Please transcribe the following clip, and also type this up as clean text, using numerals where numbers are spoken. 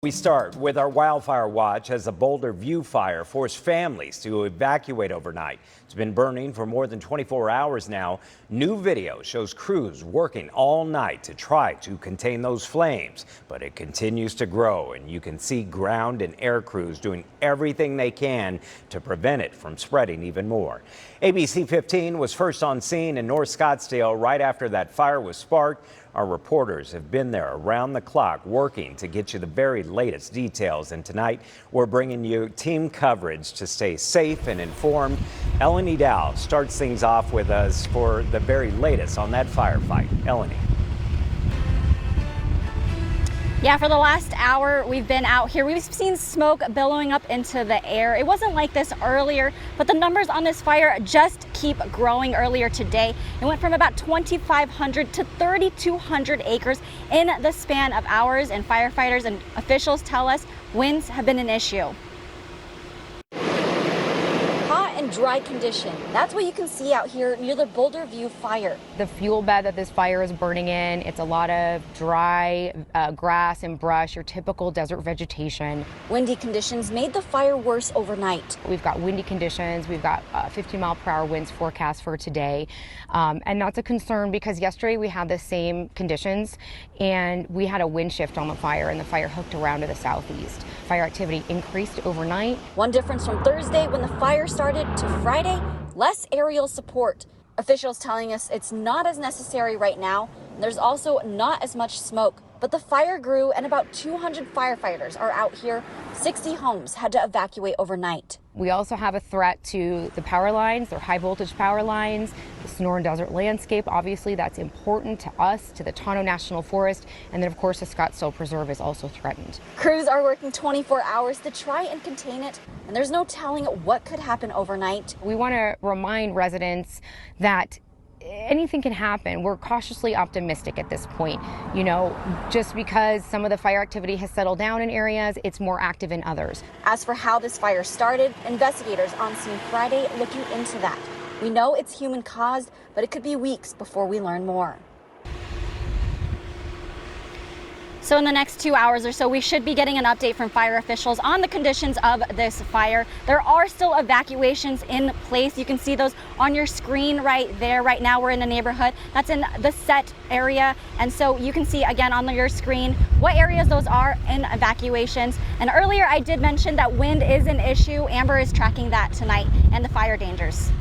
We start with our wildfire watch as the Boulder View Fire forced families to evacuate overnight. It's been burning for more than 24 hours now. New video shows crews working all night to try to contain those flames, but it continues to grow, and you can see ground and air crews doing everything they can to prevent it from spreading even more. ABC 15 was first on scene in North Scottsdale right after that fire was sparked. Our reporters have been there around the clock working to get you the very latest details. And tonight we're bringing you team coverage to stay safe and informed. Eleni Dow starts things off with us for the very latest on that firefight. Eleni. Yeah, for the last hour we've been out here, we've seen smoke billowing up into the air. It wasn't like this earlier, but the numbers on this fire just keep growing. Earlier today, it went from about 2,500 to 3,200 acres in the span of hours, and firefighters and officials tell us winds have been an issue. And dry condition. That's what you can see out here near the Boulder View Fire. The fuel bed that this fire is burning in, it's a lot of dry grass and brush, your typical desert vegetation. Windy conditions made the fire worse overnight. We've got windy conditions. We've got 50-mile-per-hour winds forecast for today. And that's a concern because yesterday we had the same conditions and we had a wind shift on the fire, and the fire hooked around to the southeast. Fire activity increased overnight. One difference from Thursday when the fire started to Friday, less aerial support. Officials telling us it's not as necessary right now. There's also not as much smoke, but the fire grew and about 200 firefighters are out here. 60 homes had to evacuate overnight. We also have a threat to the power lines. They're high voltage power lines. The Sonoran Desert landscape, obviously that's important to us, to the Tonto National Forest, and then of course the Scottsdale Preserve is also threatened. Crews are working 24 hours to try and contain it, and there's no telling what could happen overnight. We want to remind residents that anything can happen. We're cautiously optimistic at this point. You know, just because some of the fire activity has settled down in areas, it's more active in others. As for how this fire started, investigators on scene Friday looking into that. We know it's human caused, but it could be weeks before we learn more. So in the next 2 hours or so, we should be getting an update from fire officials on the conditions of this fire. There are still evacuations in place. You can see those on your screen right there. Right now we're in a neighborhood that's in the set area. And so you can see again on your screen what areas those are in evacuations. And earlier I did mention that wind is an issue. Amber is tracking that tonight and the fire dangers.